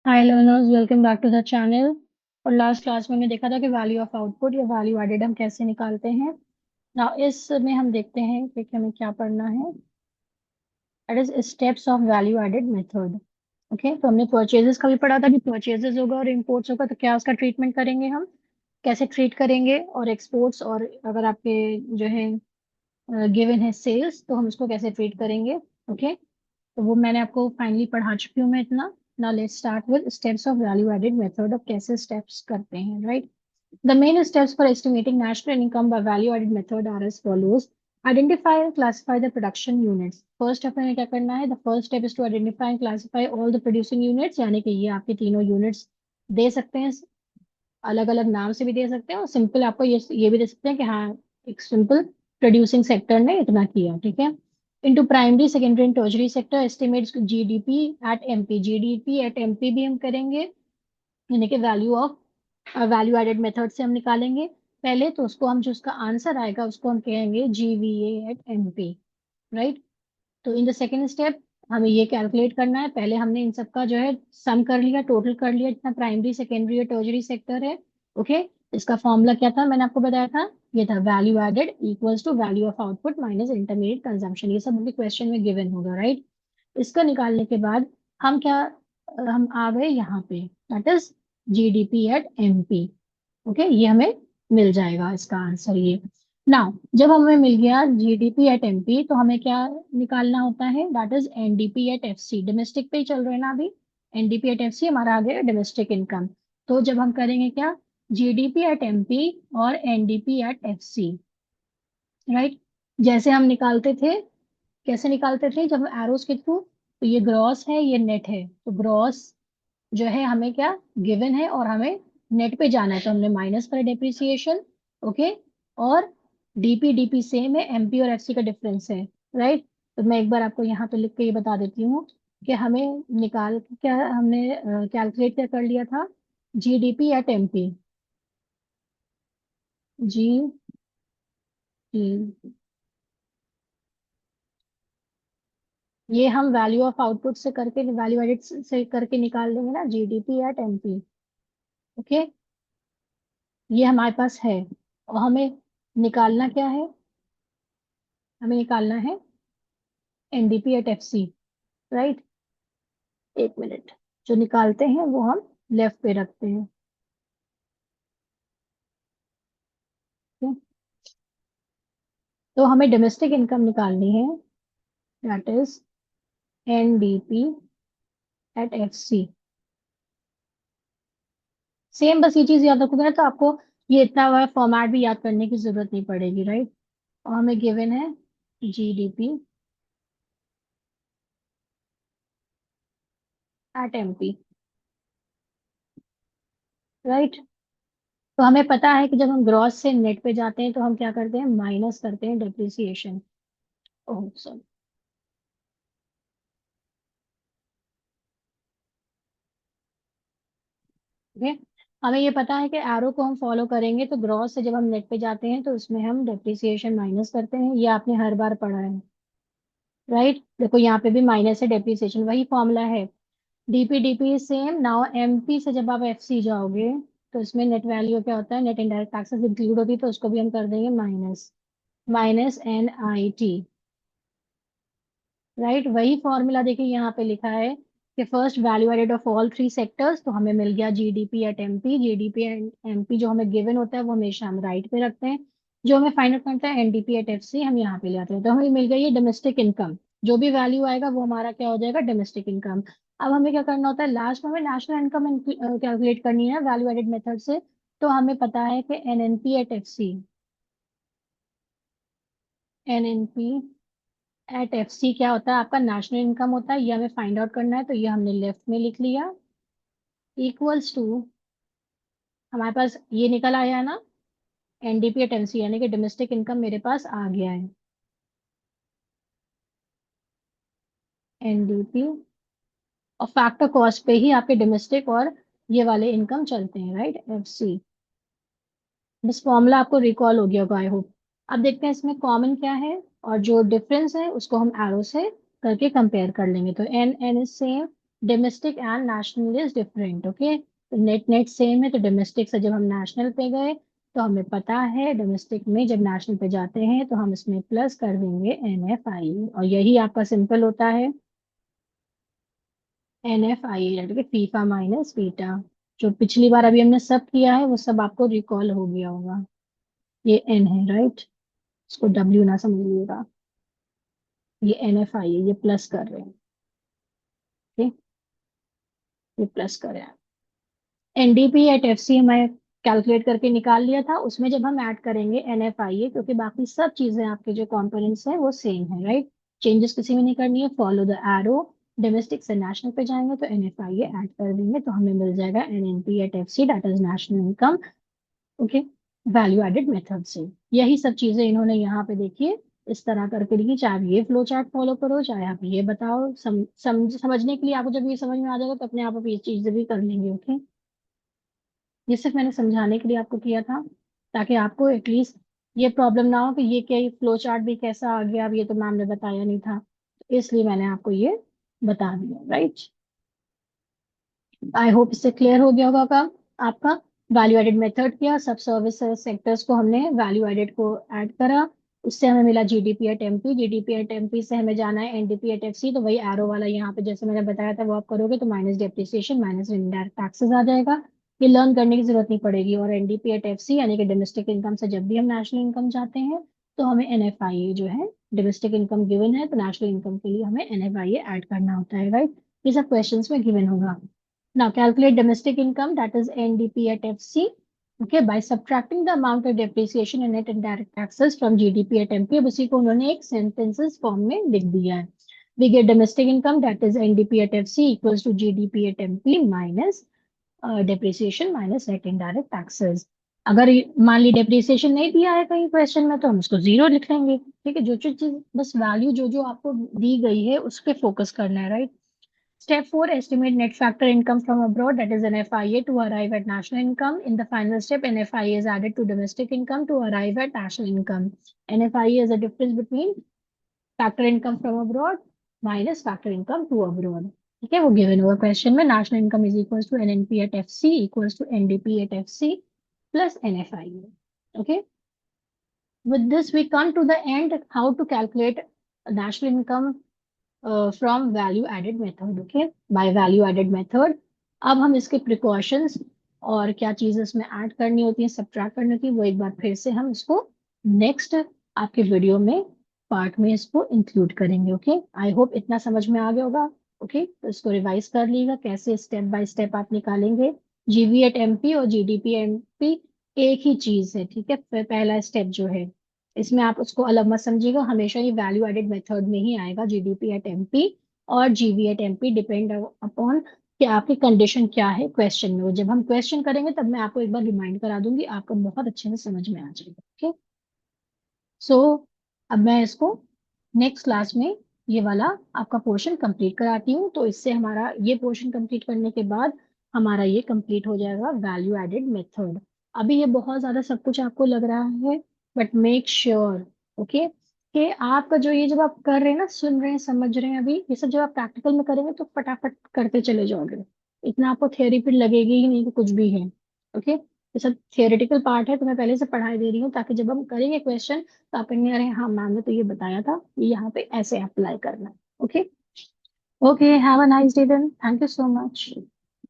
Hi learners, welcome back to the channel. और last class में हमने देखा था कि वैल्यू ऑफ आउटपुट या वैल्यू एडेड हम कैसे निकालते हैं। ना इसमें हम देखते हैं कि हमें क्या पढ़ना है। That is steps of value added method. Okay, तो हमने परचेजेस का भी पढ़ा था कि परचेजेस होगा और इम्पोर्ट्स होगा, तो क्या उसका ट्रीटमेंट करेंगे हम, कैसे ट्रीट करेंगे। और एक्सपोर्ट्स, और अगर आपके जो है गिवन है सेल्स, तो हम उसको कैसे ट्रीट करेंगे। ओके, तो वो मैंने आपको फाइनली पढ़ा चुकी हूँ मैं इतना। Now let's start with steps of value added method. Of कैसे स्टेप्स करते हैं, right. The main steps for estimating national income by value added method are as follows. Identify and classify the production units. First step हमें क्या करना है? The first step is to identify and classify all the producing units, यानी कि ये आपके तीनों units दे सकते हैं, अलग अलग नाम से भी दे सकते हैं, और सिंपल आपको ये भी दे सकते हैं कि हाँ, एक सिंपल प्रोड्यूसिंग सेक्टर ने इतना किया, ठीक है। Into primary, secondary and tertiary sector estimates GDP at MP. GDP at MP भी हम करेंगे, यानी कि value of value added method से हम निकालेंगे पहले। तो उसको हम, जो उसका आंसर आएगा उसको हम कहेंगे जीवीए एट एमपी, राइट। तो इन द सेकेंड स्टेप हमें ये कैलकुलेट करना है। पहले हमने इन सब का जो है सम कर लिया, टोटल कर लिया, जितना प्राइमरी, सेकेंडरी और टर्शरी सेक्टर है। ओके, इसका फॉर्मूला क्या था, मैंने आपको बताया था, ये था value added equals to value of output minus intermediate consumption. ये सब क्वेश्चन में गिवन होगा, राइट। इसका निकालने के बाद हम क्या, हम आ गए यहाँ पे, that is GDP at MP. Okay, ये हमें मिल जाएगा इसका आंसर ये। नाउ जब हमें मिल गया जीडीपी एट एमपी, तो हमें क्या निकालना होता है, that is NDP at FC. Domestic पे ही चल रहे हैं ना अभी। एनडीपी एट एफसी हमारा आ गया डोमेस्टिक इनकम। तो जब हम करेंगे क्या, जीडीपी एट एमपी और एनडीपी एट एफसी, राइट। जैसे हम निकालते थे, कैसे निकालते थे, जब एरोस के थ्रू, तो ये ग्रॉस है, ये नेट है। तो ग्रॉस जो है हमें क्या गिवन है, और हमें नेट पे जाना है, तो हमने माइनस कर डिप्रिसिएशन। ओके, और डीपी डीपी सेम है, एमपी और एफसी का डिफरेंस है, राइट। तो मैं एक बार आपको यहाँ पे लिख के ये बता देती हूँ कि हमें निकाल क्या, हमने कैलकुलेट क्या कर लिया था, जीडीपी एट एमपी। जी जी, ये हम वैल्यू ऑफ आउटपुट से करके, वैल्यू एडिट से करके निकाल देंगे ना, जीडीपी एट एमपी। ओके, ये हमारे पास है। और हमें निकालना क्या है, हमें निकालना है एनडीपी एट एफसी, राइट। एक मिनट, जो निकालते हैं वो हम लेफ्ट पे रखते हैं, ठीक है? तो हमें डोमेस्टिक इनकम निकालनी है, that is NDP at FC. Same, बस ये चीज याद रखोगे ना, तो आपको ये इतना बड़ा फॉर्मेट भी याद करने की जरूरत नहीं पड़ेगी, राइट। और हमें गिवन है जीडीपी एट एमपी, राइट। तो हमें पता है कि जब हम ग्रॉस से नेट पे जाते हैं तो हम क्या करते हैं, माइनस करते हैं डिप्रिसिएशन। Oh sorry, okay. हमें ये पता है कि एरो को हम फॉलो करेंगे, तो ग्रॉस से जब हम नेट पे जाते हैं तो उसमें हम डिप्रिसिएशन माइनस करते हैं। ये आपने हर बार पढ़ा है, राइट। देखो यहाँ पे भी माइनस है, डिप्रिसिएशन वही फॉर्मूला है। DP DP same. Now MP से जब आप एफसी जाओगे, तो इसमें नेट वैल्यू क्या होता है, नेट इनडायरेक्ट टैक्सेस इंक्लूड होती है, तो उसको भी हम कर देंगे minus, minus N I T, right. वही फॉर्मूला देखिए यहाँ पे लिखा है कि first value added of all three sectors. तो हमें मिल गया GDP at MP. GDP and MP जो हमें गिवन होता है वो हमेशा हम राइट पे रखते हैं। जो हमें फाइंड करता है एनडीपी एट एफसी, हम यहाँ पे ले आते हैं। तो हमें मिल गया ये डोमेस्टिक इनकम। जो भी वैल्यू आएगा वो हमारा क्या हो जाएगा, डोमेस्टिक इनकम। अब हमें क्या करना होता है, लास्ट में हमें नेशनल इनकम कैलकुलेट करनी है वैल्यू एडेड मेथड से। तो हमें पता है कि NNP at FC, NNP at F C क्या होता है, आपका नेशनल इनकम होता है। ये हमें फाइंड आउट करना है, तो ये हमने लेफ्ट में लिख लिया, इक्वल्स टू, हमारे पास ये निकल आया ना, एनडीपी एट एमसी, यानी कि डोमेस्टिक इनकम मेरे पास आ गया है। एनडीपी और फैक्टर कॉस्ट पे ही आपके डोमेस्टिक और ये वाले इनकम चलते हैं, राइट। एफ सी, बस फॉर्मूला आपको रिकॉल हो गया होगा, आई होप। अब देखते हैं इसमें कॉमन क्या है, और जो डिफरेंस है उसको हम एरो से करके कंपेयर कर लेंगे। तो N N is same, domestic and national is different. Okay, तो नेट नेट सेम है, तो डोमेस्टिक से जब हम नेशनल पे गए तो हमें पता है डोमेस्टिक में जब नेशनल पे जाते हैं तो हम इसमें प्लस कर देंगे NFI, और यही आपका सिंपल होता है NFI, यानी फीफा माइनस बीटा। जो पिछली बार अभी हमने सब किया है वो सब आपको रिकॉल हो गया होगा। ये N है, राइट, इसको W ना समझिएगा, ये NFI है, ये प्लस कर रहे हैं। ठीक, ये प्लस कर रहे हैं। NDP एट FC हमें कैलकुलेट करके निकाल लिया था, उसमें जब हम ऐड करेंगे NFIA, क्योंकि बाकी सब चीजें आपके जो कंपोनेंट्स हैं वो सेम है, राइट, चेंजेस किसी में नहीं करनी है, फॉलो द एरो। डोमेस्टिक से नेशनल पे जाएंगे तो NFIA ऐड कर देंगे तो हमें मिल जाएगा NNP at FC, that is national income. Okay, value added method से यही सब चीजें इन्होंने यहाँ पे देखिए इस तरह करके लिखी। चाहे आप ये फ्लो चार्ट फॉलो करो, चाहे आप ये बताओ, समझने के लिए आपको जब ये समझ में आ जाएगा तो अपने आप ये चीजें भी कर लेंगे। ओके, ये सिर्फ मैंने समझाने के लिए आपको किया था, ताकि आपको एटलीस्ट ये प्रॉब्लम ना हो कि ये क्या, फ्लो चार्ट भी कैसा आ गया, अब ये तो मैम ने बताया नहीं था, तो इसलिए मैंने आपको ये बता दिया, राइट। आई होप इससे क्लियर हो गया होगा काम आपका। वैल्यू एडेड मेथड किया, सब सर्विस सेक्टर्स को हमने वैल्यू एडेड को ऐड करा, उससे हमें मिला GDP at MP, GDP at MP से हमें जाना है NDP एट FC, तो वही एरो वाला यहाँ पे जैसे मैंने बताया था वो आप करोगे तो minus depreciation minus indirect taxes आ जाएगा। ये लर्न करने की जरूरत नहीं पड़ेगी। और NDP एट FC यानी कि डोमेस्टिक इनकम से जब भी हम नेशनल इनकम चाहते हैं तो हमें NFIA जो है, डोमेस्टिक इनकम गिवन है तो नेशनल इनकम के लिए हमें NFIA ऐड करना होता है, राइट। ये सब क्वेश्चंस में गिवन होगा। Now calculate domestic income, that is NDP at FC. Okay, by subtracting the amount of depreciation and net indirect taxes from GDP at MP, अब उसी को उन्होंने एक sentences form में लिख दिया है। We get domestic income, that is NDP at FC equals to GDP at MP minus depreciation minus net indirect taxes। अगर मान ली डेप्रिसिएशन नहीं दिया है कहीं क्वेश्चन में तो हम उसको जीरो लिख लेंगे। ठीक है, जो जो चीज बस वैल्यू जो जो आपको दी गई है उस पर फोकस करना है, right. Step 4, estimate net factor income from abroad, that is NFIA, to arrive at national income. In the final step, NFIA is added to domestic income to arrive at national income. NFIA is the difference between factor income from abroad minus factor income to abroad. ठीक है, वो given हुआ question में। National income is equals to NNP at FC equals to NDP at FC plus NFIA। Okay, with this we come to the end how to calculate national income from value added method. Okay, by value added method. अब हम इसके precautions और क्या चीजें इसमें add करनी होती है, सब्ट्रैक्ट करनी होती है, वो एक बार फिर से हम इसको नेक्स्ट आपके वीडियो में पार्ट में इसको इंक्लूड करेंगे। ओके, आई होप इतना समझ में आ गया होगा। ओके, तो इसको रिवाइज कर लीजिएगा कैसे स्टेप बाय स्टेप आप निकालेंगे। GV एट MP और GDP MP एक ही चीज है, ठीक है। फिर पहला स्टेप जो है इसमें आप उसको अलग मत समझिएगा, हमेशा ये वैल्यू एडेड मेथड में ही आएगा। GDP एट MP और GV at MP depend upon कि आपकी कंडीशन क्या है क्वेश्चन में। वो जब हम क्वेश्चन करेंगे तब मैं आपको एक बार रिमाइंड करा दूंगी, आपको बहुत अच्छे से समझ में आ जाएगा। ओके, सो अब मैं इसको नेक्स्ट क्लास में ये वाला आपका पोर्शन कंप्लीट कराती हूँ, तो इससे हमारा ये पोर्शन कंप्लीट करने के बाद हमारा ये कंप्लीट हो जाएगा वैल्यू एडेड मेथड। अभी ये बहुत ज्यादा सब कुछ आपको लग रहा है, बट मेक श्योर ओके कि आपका जो ये जब आप कर रहे हैं ना, सुन रहे हैं समझ रहे हैं, अभी ये सब जब आप प्रैक्टिकल में करेंगे तो फटाफट करते चले जाओगे, इतना आपको थियोरी फिर लगेगी ही नहीं कि कुछ भी है। ओके, ये सब थियोरेटिकल पार्ट है तो मैं पहले से पढ़ाई दे रही हूँ ताकि जब हम करेंगे क्वेश्चन तो आप कहेंगे अरे हाँ मैम ने तो ये बताया था, ये यहाँ पे ऐसे अप्लाई करना है। Okay, okay, have a nice day then, thank you so much.